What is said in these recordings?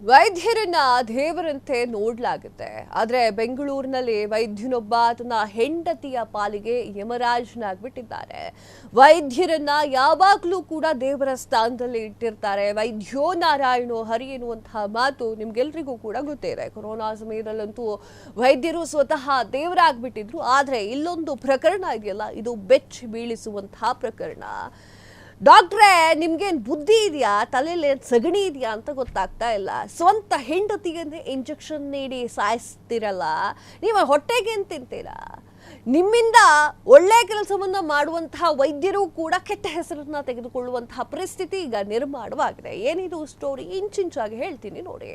ವೈದ್ಯರನ್ನ ದೇವರಂತೆ ನೋಡಲಾಗುತ್ತೆ. ಆದರೆ ಬೆಂಗಳೂರಿನಲ್ಲಿ ವೈದ್ಯನೊಬ್ಬ ತನ್ನ ಹೆಂಡತಿಯ ಪಾಲಿಗೆ ಯಮರಾಜನಾಗ್ಬಿಟ್ಟಿದ್ದಾರೆ. ವೈದ್ಯರನ್ನ ಯಾವಾಗಲೂ ಕೂಡ ದೇವರ ಸ್ಥಾನದಲ್ಲಿ ಇಟ್ಟಿರ್ತಾರೆ. ವೈದ್ಯೋ ನಾರಾಯಣೋ ಹರಿ ಎನ್ನುವಂತಹ ಮಾತು ನಿಮ್ಗೆಲ್ರಿಗೂ ಕೂಡ ಗೊತ್ತೇ ಇದೆ. ಕೊರೋನಾ ಸಮಯದಲ್ಲಂತೂ ವೈದ್ಯರು ಸ್ವತಃ ದೇವರಾಗ್ಬಿಟ್ಟಿದ್ರು. ಆದರೆ ಇಲ್ಲೊಂದು ಪ್ರಕರಣ ಇದೆಯಲ್ಲ, ಇದು ಬೆಚ್ಚಿ ಬೀಳಿಸುವಂತಹ ಪ್ರಕರಣ. ಡಾಕ್ಟ್ರೇ, ನಿಮ್ಗೇನು ಬುದ್ಧಿ ಇದೆಯಾ, ತಲೆಯಲ್ಲಿ ಸಗಣಿ ಇದೆಯಾ ಅಂತ ಗೊತ್ತಾಗ್ತಾ ಇಲ್ಲ. ಸ್ವಂತ ಹೆಂಡತಿಗೆ ಇಂಜೆಕ್ಷನ್ ನೀಡಿ ಸಾಯಿಸ್ತಿರಲ್ಲ, ನೀವು ಹೊಟ್ಟೆಗೆ ಏನು ತಿಂತೀರಾ? ನಿಮ್ಮಿಂದ ಒಳ್ಳೆ ಕೆಲಸವನ್ನ ಮಾಡುವಂತಹ ವೈದ್ಯರು ಕೂಡ ಕೆಟ್ಟ ಹೆಸರನ್ನ ತೆಗೆದುಕೊಳ್ಳುವಂತಹ ಪರಿಸ್ಥಿತಿ ಈಗ ನಿರ್ಮಾಣವಾಗಿದೆ. ಏನಿದು ಸ್ಟೋರಿ ಇಂಚಿಂಚಾಗಿ ಹೇಳ್ತೀನಿ ನೋಡಿ.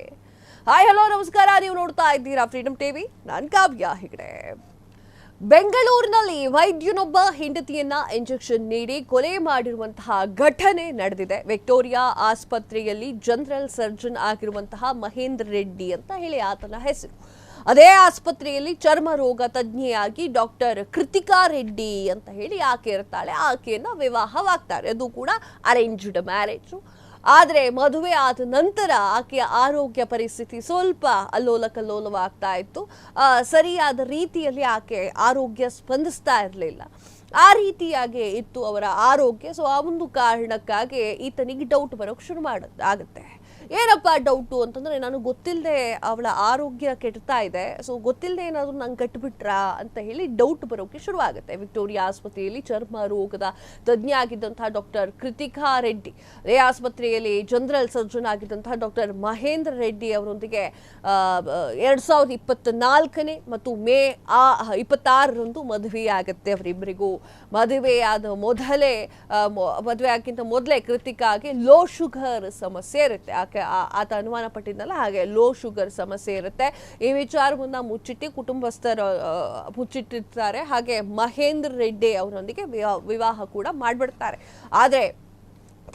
ಹಾಯ್ ಹಲೋ ನಮಸ್ಕಾರ, ನೀವು ನೋಡ್ತಾ ಇದ್ದೀರಾ ಫ್ರೀಡಮ್ ಟಿವಿ. ನಾನು ಕಾವ್ಯ ಹೆಗಡೆ. ಬೆಂಗಳೂರಿನಲ್ಲಿ ವೈದ್ಯನೊಬ್ಬ ಹೆಂಡತಿಯನ್ನ ಇಂಜೆಕ್ಷನ್ ನೀಡಿ ಕೊಲೆ ಮಾಡಿರುವಂತಹ ಘಟನೆ ನಡೆದಿದೆ. ವಿಕ್ಟೋರಿಯಾ ಆಸ್ಪತ್ರೆಯಲ್ಲಿ ಜನರಲ್ ಸರ್ಜನ್ ಆಗಿರುವಂತಹ ಮಹೇಂದ್ರ ರೆಡ್ಡಿ ಅಂತ ಹೇಳಿ ಆತನ ಹೆಸರು. ಅದೇ ಆಸ್ಪತ್ರೆಯಲ್ಲಿ ಚರ್ಮ ರೋಗ ತಜ್ಞೆಯಾಗಿ ಡಾಕ್ಟರ್ ಕೃತಿಕಾ ರೆಡ್ಡಿ ಅಂತ ಹೇಳಿ ಆಕೆ ಇರ್ತಾಳೆ. ಆಕೆಯನ್ನ ವಿವಾಹವಾಗ್ತಾರೆ. ಅದು ಕೂಡ ಅರೇಂಜ್ಡ್ ಮ್ಯಾರೇಜ್. ಆದರೆ ಮದುವೆ ಆದ ನಂತರ ಆಕೆಯ ಆರೋಗ್ಯ ಪರಿಸ್ಥಿತಿ ಸ್ವಲ್ಪ ಅಲ್ಲೋಲ ಕಲ್ಲೋಲವಾಗ್ತಾ ಇತ್ತು. ಸರಿಯಾದ ರೀತಿಯಲ್ಲಿ ಆಕೆ ಆರೋಗ್ಯ ಸ್ಪಂದಿಸ್ತಾ ಇರಲಿಲ್ಲ. ಆ ರೀತಿಯಾಗಿ ಇತ್ತು ಅವರ ಆರೋಗ್ಯ. ಸೊ ಆ ಒಂದು ಕಾರಣಕ್ಕಾಗಿ ಈತನಿಗೆ ಡೌಟ್ ಬರೋಕ್ಕೆ ಶುರು ಆಗುತ್ತೆ. ಏನಪ್ಪ ಡೌಟು ಅಂತಂದರೆ, ನಾನು ಗೊತ್ತಿಲ್ಲದೆ ಅವಳ ಆರೋಗ್ಯ ಕೆಡ್ತಾ ಇದೆ, ಸೊ ಗೊತ್ತಿಲ್ಲದೆ ಏನಾದರೂ ನಂಗೆ ಕಟ್ಬಿಟ್ರಾ ಅಂತ ಹೇಳಿ ಡೌಟ್ ಬರೋಕ್ಕೆ ಶುರುವಾಗುತ್ತೆ. ವಿಕ್ಟೋರಿಯಾ ಆಸ್ಪತ್ರೆಯಲ್ಲಿ ಚರ್ಮ ರೋಗದ ತಜ್ಞೆ ಆಗಿದ್ದಂತಹ ಡಾಕ್ಟರ್ ಕೃತಿಕಾ ರೆಡ್ಡಿ, ಅದೇ ಆಸ್ಪತ್ರೆಯಲ್ಲಿ ಜನರಲ್ ಸರ್ಜನ್ ಆಗಿದ್ದಂತಹ ಡಾಕ್ಟರ್ ಮಹೇಂದ್ರ ರೆಡ್ಡಿ ಅವರೊಂದಿಗೆ 2024 ಮತ್ತು ಮೇ 26 ಮದುವೆಯಾಗುತ್ತೆ. ಅವರಿಬ್ಬರಿಗೂ ಮದುವೆಯಾದ ಮದುವೆಯಾಗಿಂತ ಮೊದಲೇ ಕೃತಿಕಾಗೆ ಲೋ ಶುಗರ್ ಸಮಸ್ಯೆ ಇರುತ್ತೆ. ಆತ ಅನುಮಾನ ಪಟ್ಟಿದ್ದಲ್ಲ, ಹಾಗೆ ಲೋ ಶುಗರ್ ಸಮಸ್ಯೆ ಇರುತ್ತೆ. ಈ ವಿಚಾರವನ್ನ ಕುಟುಂಬಸ್ಥರು ಮುಚ್ಚಿಟ್ಟಿರ್ತಾರೆ. ಹಾಗೆ ಮಹೇಂದ್ರ ರೆಡ್ಡಿ ಅವರೊಂದಿಗೆ ವಿವಾಹ ಕೂಡ ಮಾಡ್ಬಿಡ್ತಾರೆ. ಆದರೆ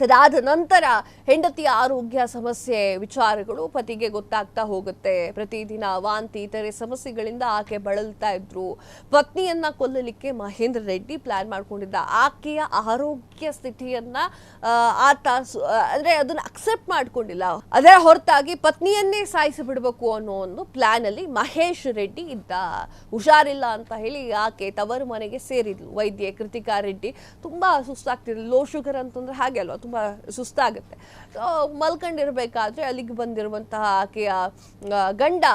ಅದಾದ ನಂತರ ಹೆಂಡತಿಯ ಆರೋಗ್ಯ ಸಮಸ್ಯೆ ವಿಚಾರಗಳು ಪತಿಗೆ ಗೊತ್ತಾಗ್ತಾ ಹೋಗುತ್ತೆ. ಪ್ರತಿದಿನ ವಾಂತಿ ಇತರೆ ಸಮಸ್ಯೆಗಳಿಂದ ಆಕೆ ಬಳಲ್ತಾ ಇದ್ರು. ಪತ್ನಿಯನ್ನ ಕೊಲ್ಲಲಿಕ್ಕೆ ಮಹೇಂದ್ರ ರೆಡ್ಡಿ ಪ್ಲಾನ್ ಮಾಡ್ಕೊಂಡಿದ್ದ. ಆಕೆಯ ಆರೋಗ್ಯ ಸ್ಥಿತಿಯನ್ನ ಆತ ಅಂದ್ರೆ ಅದನ್ನ ಅಕ್ಸೆಪ್ಟ್ ಮಾಡ್ಕೊಂಡಿಲ್ಲ. ಅದರ ಹೊರತಾಗಿ ಪತ್ನಿಯನ್ನೇ ಸಾಯಿಸಿ ಬಿಡಬೇಕು ಅನ್ನೋ ಒಂದು ಪ್ಲಾನ್ ಅಲ್ಲಿ ಮಹೇಶ್ ರೆಡ್ಡಿ ಇದ್ದ. ಹುಷಾರಿಲ್ಲ ಅಂತ ಹೇಳಿ ಆಕೆ ತವರು ಮನೆಗೆ ಸೇರಿದ್ಲು. ವೈದ್ಯೆ ಕೃತಿಕಾ ರೆಡ್ಡಿ ತುಂಬಾ ಸುಸ್ತಾಗ್ತಿದ್ಲು. ಲೋ ಶುಗರ್ ಅಂತಂದ್ರೆ ಹಾಗೆ ಅಲ್ವಾ, ತುಂಬಾ ಸುಸ್ತಾಗುತ್ತೆ. ಮಲ್ಕೊಂಡಿರ್ಬೇಕಾದ್ರೆ ಅಲ್ಲಿಗೆ ಬಂದಿರುವಂತಹ ಆಕೆಯ ಗಂಡ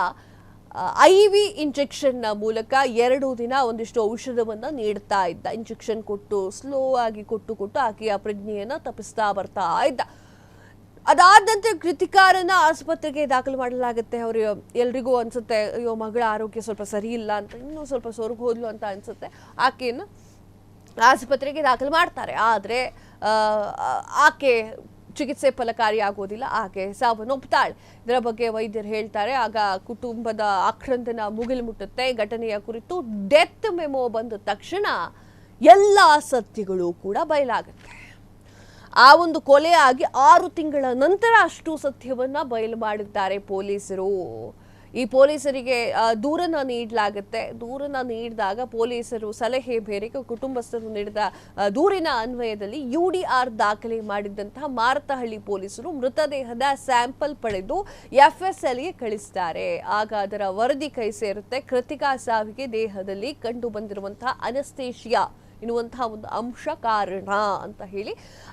IV ಇಂಜೆಕ್ಷನ್ ಮೂಲಕ 2 ದಿನ ಒಂದಿಷ್ಟು ಔಷಧವನ್ನ ನೀಡ್ತಾ ಇದ್ದ. ಇಂಜೆಕ್ಷನ್ ಕೊಟ್ಟು ಸ್ಲೋ ಆಗಿ ಕೊಟ್ಟು ಆಕೆಯ ಪ್ರಜ್ಞೆಯನ್ನ ತಪ್ಪಿಸ್ತಾ ಬರ್ತಾ ಇದ್ದ. ಅದಾದ ನಂತರ ಕೃತಿಕಾರನ್ನ ಆಸ್ಪತ್ರೆಗೆ ದಾಖಲು ಮಾಡಲಾಗುತ್ತೆ. ಅವರು ಎಲ್ರಿಗೂ ಅನ್ಸುತ್ತೆ, ಅಯ್ಯೋ ಮಗಳ ಆರೋಗ್ಯ ಸ್ವಲ್ಪ ಸರಿ ಇಲ್ಲ ಅಂತ, ಇನ್ನೂ ಸ್ವಲ್ಪ ಸೊರಗು ಹೋದ್ಲು ಅಂತ ಅನ್ಸುತ್ತೆ. ಆಕೆಯನ್ನು ಆಸ್ಪತ್ರೆಗೆ ದಾಖಲು ಮಾಡ್ತಾರೆ. ಆದರೆ ಆಕೆ ಚಿಕಿತ್ಸೆ ಫಲಕಾರಿಯಾಗೋದಿಲ್ಲ. ಆಕೆ ಸಾವನ್ನಪ್ಪುತ್ತಾಳೆ. ಇದರ ಬಗ್ಗೆ ವೈದ್ಯರು ಹೇಳ್ತಾರೆ. ಆಗ ಕುಟುಂಬದ ಆಕ್ರಂದನ ಮುಗಿಲು ಮುಟ್ಟುತ್ತೆ. ಘಟನೆಯ ಕುರಿತು ಡೆತ್ ಮೆಮೊ ಬಂದ ತಕ್ಷಣ ಎಲ್ಲ ಸತ್ಯಗಳು ಕೂಡ ಬಯಲಾಗುತ್ತೆ. ಆ ಒಂದು ಕೊಲೆ ಆಗಿ 6 ತಿಂಗಳ ನಂತರ ಅಷ್ಟು ಸತ್ಯವನ್ನ ಬಯಲು ಮಾಡಿದ್ದಾರೆ ಪೊಲೀಸರು. ಈ ಪೊಲೀಸರಿಗೆ ದೂರನ್ನ ನೀಡಲಾಗುತ್ತೆ. ದೂರನ್ನ ನೀಡಿದಾಗ ಪೊಲೀಸರು ಸಲಹೆ ಮೇರೆಗೆ ಕುಟುಂಬಸ್ಥರು ನೀಡಿದ ದೂರಿನ ಅನ್ವಯದಲ್ಲಿ UDR ದಾಖಲೆ ಮಾಡಿದಂತಹ ಮಾರತಹಳ್ಳಿ ಪೊಲೀಸರು ಮೃತದೇಹದ ಸ್ಯಾಂಪಲ್ ಪಡೆದು FSLಗೆ ಕಳಿಸ್ತಾರೆ. ಆಗ ಅದರ ವರದಿ ಕೈ ಸೇರುತ್ತೆ. ಕೃತಿಕಾ ಸಾವಿಗೆ ದೇಹದಲ್ಲಿ ಕಂಡು ಬಂದಿರುವಂತಹ ಅನಸ್ತೇಶಿಯಾ ಎನ್ನುವಂತಹ ಒಂದು ಅಂಶ ಕಾರಣ ಅಂತ ಹೇಳಿ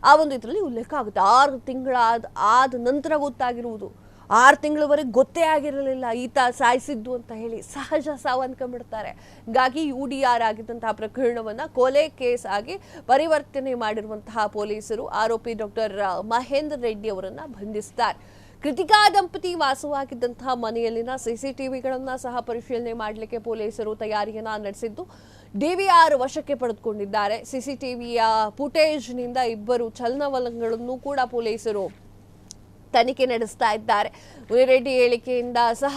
ಆ ಒಂದು ಇದರಲ್ಲಿ ಉಲ್ಲೇಖ ಆಗುತ್ತೆ. 6 ತಿಂಗಳಾದ ನಂತರ ಗೊತ್ತಾಗಿರುವುದು. 6 ತಿಂಗಳವರೆಗೆ ಗೊತ್ತೇ ಆಗಿರಲಿಲ್ಲ ಈತ ಸಾಯಿಸಿದ್ದು ಅಂತ ಹೇಳಿ ಸಹಜ ಸಾವು ಅನ್ಕೊಂಡ್ಬಿಡ್ತಾರೆ. ಹೀಗಾಗಿ UDR ಆಗಿದ್ದಂತಹ ಪ್ರಕರಣವನ್ನ ಕೊಲೆ ಕೇಸ್ ಆಗಿ ಪರಿವರ್ತನೆ ಮಾಡಿರುವಂತಹ ಪೊಲೀಸರು ಆರೋಪಿ ಡಾಕ್ಟರ್ ಮಹೇಂದ್ರ ರೆಡ್ಡಿ ಅವರನ್ನ ಬಂಧಿಸ್ತಾರೆ. ಕೃತಿಕಾ ದಂಪತಿ ವಾಸವಾಗಿದ್ದಂತಹ ಮನೆಯಲ್ಲಿನ CCTVಗಳನ್ನ ಸಹ ಪರಿಶೀಲನೆ ಮಾಡಲಿಕ್ಕೆ ಪೊಲೀಸರು ತಯಾರಿಯನ್ನ ನಡೆಸಿದ್ದು DVR ವಶಕ್ಕೆ ಪಡೆದುಕೊಂಡಿದ್ದಾರೆ. CCTVಯ ಫುಟೇಜ್ನಿಂದ 2 ಚಲನವಲನಗಳನ್ನು ಕೂಡ ಪೊಲೀಸರು ತನಿಖೆ ನಡೆಸ್ತಾ ಇದ್ದಾರೆ. ರೆಡ್ಡಿ ಹೇಳಿಕೆಯಿಂದ ಸಹ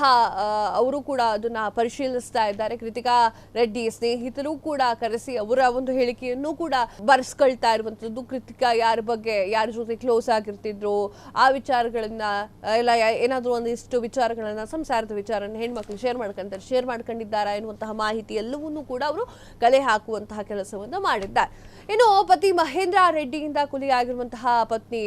ಅವರು ಕೂಡ ಅದನ್ನ ಪರಿಶೀಲಿಸ್ತಾ ಇದ್ದಾರೆ. ಕೃತಿಕಾ ರೆಡ್ಡಿ ಸ್ನೇಹಿತರು ಕೂಡ ಕರೆಸಿ ಅವರ ಒಂದು ಹೇಳಿಕೆಯನ್ನು ಕೂಡ ಬರ್ಸ್ಕೊಳ್ತಾ ಇರುವಂತದ್ದು. ಕೃತಿಕಾ ಯಾರ ಜೊತೆ ಕ್ಲೋಸ್ ಆಗಿರ್ತಿದ್ರು, ಆ ವಿಚಾರಗಳನ್ನ ಎಲ್ಲ ಏನಾದರೂ ಒಂದಿಷ್ಟು ವಿಚಾರಗಳನ್ನ, ಸಂಸಾರದ ವಿಚಾರನ ಹೆಣ್ಮಕ್ಳು ಶೇರ್ ಮಾಡ್ಕೊಂಡಿದ್ದಾರಾ ಎನ್ನುವಂತಹ ಮಾಹಿತಿ ಎಲ್ಲವನ್ನೂ ಕೂಡ ಅವರು ಕಲೆ ಹಾಕುವಂತಹ ಕೆಲಸವನ್ನ ಮಾಡಿದ್ದಾರೆ. ಇನ್ನು ಪತಿ ಮಹೇಂದ್ರ ರೆಡ್ಡಿಯಿಂದ ಕೊಲೆಯಾಗಿರುವಂತಹ ಪತ್ನಿ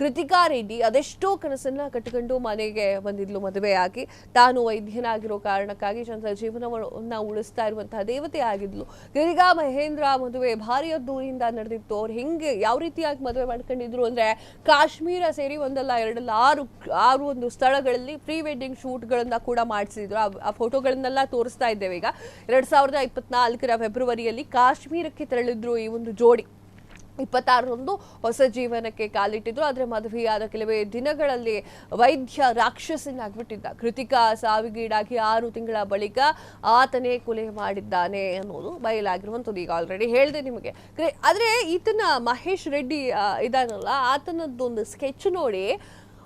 ಕೃತಿಕಾ ರೆಡ್ಡಿ ಅದೆಷ್ಟು ಎಷ್ಟೋ ಕನಸನ್ನ ಕಟ್ಟಿಕೊಂಡು ಮನೆಗೆ ಬಂದಿದ್ಲು ಮದುವೆಯಾಗಿ. ತಾನು ವೈದ್ಯನಾಗಿರೋ ಕಾರಣಕ್ಕಾಗಿ ಜನರ ಜೀವನವನ್ನ ಉಳಿಸ್ತಾ ಇರುವಂತಹ ದೇವತೆ ಆಗಿದ್ಲು. ಕೃತಿಕಾ ಮಹೇಂದ್ರ ಮದುವೆ ಭಾರಿ ಅದ್ದೂರಿಯಿಂದ ನಡೆದಿತ್ತು. ಅವ್ರು ಹೆಂಗೆ ಯಾವ ರೀತಿಯಾಗಿ ಮದುವೆ ಮಾಡ್ಕೊಂಡಿದ್ರು ಅಂದ್ರೆ ಕಾಶ್ಮೀರ ಸೇರಿ ಒಂದಲ್ಲ ಎರಡಲ್ಲ ಆರು ಒಂದು ಸ್ಥಳಗಳಲ್ಲಿ ಪ್ರೀ ವೆಡ್ಡಿಂಗ್ ಶೂಟ್ಗಳನ್ನ ಕೂಡ ಮಾಡಿಸಿದ್ರು. ಆ ಫೋಟೋಗಳನ್ನೆಲ್ಲ ತೋರಿಸ್ತಾ ಇದ್ದೇವೆ. ಈಗ 2024 ಫೆಬ್ರವರಿಯಲ್ಲಿ ಕಾಶ್ಮೀರಕ್ಕೆ ತೆರಳಿದ್ರು ಈ ಒಂದು ಜೋಡಿ. 26ರಂದು ಹೊಸ ಜೀವನಕ್ಕೆ ಕಾಲಿಟ್ಟಿದ್ರು. ಆದರೆ ಮದುವೆಯಾದ ಕೆಲವೇ ದಿನಗಳಲ್ಲಿ ವೈದ್ಯ ರಾಕ್ಷಸನಾಗ್ಬಿಟ್ಟಿದ್ದ. ಕೃತಿಕಾ ಸಾವಿಗೀಡಾಗಿ 6 ತಿಂಗಳ ಬಳಿಕ ಆತನೇ ಕೊಲೆ ಮಾಡಿದ್ದಾನೆ ಅನ್ನೋದು ಬಯಲಾಗಿರುವಂಥದ್ದು. ಈಗ ಆಲ್ರೆಡಿ ಹೇಳಿದೆ ನಿಮಗೆ. ಆದರೆ ಈತನ ಮಹೇಶ್ ರೆಡ್ಡಿ ಇದಾನಲ್ಲ, ಆತನದ್ದೊಂದು ಸ್ಕೆಚ್ ನೋಡಿ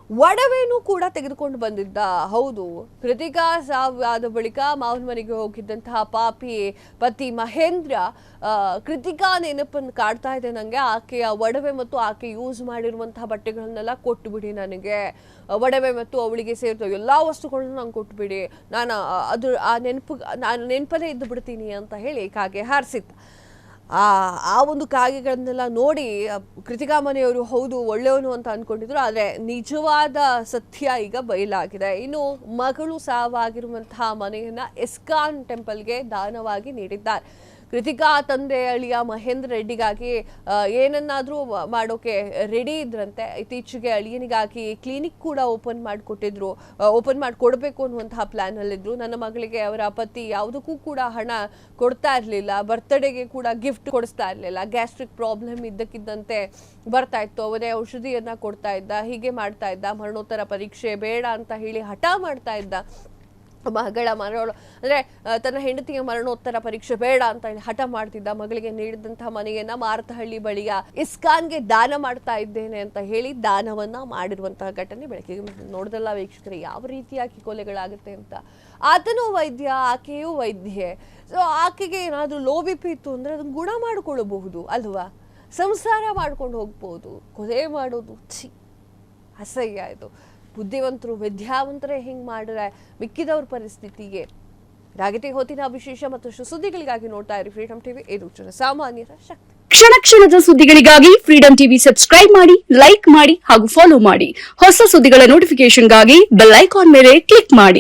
ಒಡವೆನೂ ಕೂಡ ತೆಗೆದುಕೊಂಡು ಬಂದಿದ್ದ. ಹೌದು, ಕೃತಿಕಾ ಸಾವಾದ ಬಳಿಕ ಮಾವನ ಮನೆಗೆ ಹೋಗಿದ್ದಂತಹ ಪಾಪಿ ಪತಿ ಮಹೇಂದ್ರ ಕೃತಿಕಾ ನೆನಪನ್ನು ಕಾಡ್ತಾ ಇದೆ ನನಗೆ. ಆಕೆಯ ಒಡವೆ ಮತ್ತು ಆಕೆ ಯೂಸ್ ಮಾಡಿರುವಂತಹ ಬಟ್ಟೆಗಳನ್ನೆಲ್ಲ ಕೊಟ್ಟುಬಿಡಿ, ನನಗೆ ಒಡವೆ ಮತ್ತು ಅವಳಿಗೆ ಸೇರಿದ ಎಲ್ಲ ವಸ್ತುಗಳನ್ನು ನಂಗೆ ಕೊಟ್ಟುಬಿಡಿ, ನಾನು ನಾನು ನೆನಪಲ್ಲೇ ಇದ್ದು ಬಿಡ್ತೀನಿ ಅಂತ ಹೇಳಿ ಕಾಗೆ ಹಾರಿಸಿದ್ದ. ಆ ಒಂದು ಕಾಗೆಗಳನ್ನೆಲ್ಲ ನೋಡಿ ಕೃತಿಕಾ ಮನೆಯವರು ಹೌದು ಒಳ್ಳೆಯವನು ಅಂತ ಅಂದ್ಕೊಂಡಿದ್ರು. ಆದರೆ ನಿಜವಾದ ಸತ್ಯ ಈಗ ಬಯಲಾಗಿದೆ. ಇನ್ನು ಮಗಳು ಸಾವಾಗಿರುವಂತಹ ಮನೆಯನ್ನ ಇಸ್ಕಾನ್ ಟೆಂಪಲ್ಗೆ ದಾನವಾಗಿ ನೀಡಿದ್ದಾರೆ. ಕೃತಿಕಾ ತಂದೆ ಅಳಿಯ ಮಹೇಂದ್ರ ರೆಡ್ಡಿಗಾಗಿ ಏನನ್ನಾದರೂ ಮಾಡೋಕೆ ರೆಡಿ ಇದ್ರಂತೆ. ಇತ್ತೀಚೆಗೆ ಅಳಿಯನಿಗಾಗಿ ಕ್ಲಿನಿಕ್ ಕೂಡ ಓಪನ್ ಮಾಡಿಕೊಡ್ಬೇಕು ಅನ್ನುವಂತಹ ಪ್ಲಾನ್ ಅಲ್ಲಿದ್ರು. ನನ್ನ ಮಗಳಿಗೆ ಅವರ ಪತಿ ಯಾವುದಕ್ಕೂ ಕೂಡ ಹಣ ಕೊಡ್ತಾ ಇರಲಿಲ್ಲ, ಬರ್ತ್ಡೇಗೆ ಕೂಡ ಗಿಫ್ಟ್ ಕೊಡಿಸ್ತಾ ಇರಲಿಲ್ಲ. ಗ್ಯಾಸ್ಟ್ರಿಕ್ ಪ್ರಾಬ್ಲಮ್ ಇದ್ದಕ್ಕಿದ್ದಂತೆ ಬರ್ತಾ ಇತ್ತು, ಅವನೇ ಔಷಧಿಯನ್ನ ಕೊಡ್ತಾ ಇದ್ದ, ಹೀಗೆ ಮಾಡ್ತಾ ಇದ್ದ. ಮರಣೋತ್ತರ ಪರೀಕ್ಷೆ ಬೇಡ ಅಂತ ಹೇಳಿ ಹಠ ಮಾಡ್ತಾ ಇದ್ದ. ಮಗಳು ಅಂದ್ರೆ ತನ್ನ ಹೆಂಡತಿಯ ಮರಣೋತ್ತರ ಪರೀಕ್ಷೆ ಬೇಡ ಅಂತ ಹೇಳಿ ಹಠ ಮಾಡ್ತಿದ್ದ. ಮಗಳಿಗೆ ನೀಡಿದಂತಹ ಮನೆಯನ್ನ ಮಾರತಹಳ್ಳಿ ಬಳಿಯ ಇಸ್ಕಾನ್ಗೆ ದಾನ ಮಾಡ್ತಾ ಇದ್ದೇನೆ ಅಂತ ಹೇಳಿ ದಾನವನ್ನ ಮಾಡಿರುವಂತಹ ಘಟನೆ ಬೆಳಕಿಗೆ ನೋಡಿದಲ್ಲ ವೀಕ್ಷಕರೇ, ಯಾವ ರೀತಿಯಾಗಿ ಕೊಲೆಗಳಾಗುತ್ತೆ ಅಂತ. ಆತನೂ ವೈದ್ಯ, ಆಕೆಯೂ ವೈದ್ಯೆ. ಸೊ ಆಕೆಗೆ ಏನಾದ್ರೂ ಲೋ ಬಿ ಪಿ ಇತ್ತು ಅಂದ್ರೆ ಅದನ್ನ ಗುಣ ಮಾಡಿಕೊಳ್ಳಬಹುದು ಅಲ್ವಾ, ಸಂಸಾರ ಮಾಡ್ಕೊಂಡು ಹೋಗ್ಬೋದು. ಕೊಲೆ ಮಾಡೋದು ಅಸಹ್ಯ. ಇದು ಬುದ್ಧಿವಂತರು ವಿದ್ಯಾವಂತರೇ ಹಿಂಗೆ ಮಾಡಿದ್ರೆ ಮಿಕ್ಕಿದವ್ರ ಪರಿಸ್ಥಿತಿಗೆ. ರಾಗತಿ ಹೊತ್ತಿನ ವಿಶೇಷ ಮತ್ತು ಸುದ್ದಿಗಳಿಗಾಗಿ ನೋಡ್ತಾ ಇರಿ ಫ್ರೀಡಮ್ ಟಿವಿ, ಇದು ಜನಸಾಮಾನ್ಯರ ಶಕ್ತಿ. ಕ್ಷಣ ಕ್ಷಣದ ಸುದ್ದಿಗಳಿಗಾಗಿ ಫ್ರೀಡಮ್ ಟಿವಿ ಸಬ್ಸ್ಕ್ರೈಬ್ ಮಾಡಿ, ಲೈಕ್ ಮಾಡಿ ಹಾಗೂ ಫಾಲೋ ಮಾಡಿ. ಹೊಸ ಸುದ್ದಿಗಳ ನೋಟಿಫಿಕೇಶನ್ಗಾಗಿ ಬೆಲ್ ಐಕಾನ್ ಮೇಲೆ ಕ್ಲಿಕ್ ಮಾಡಿ.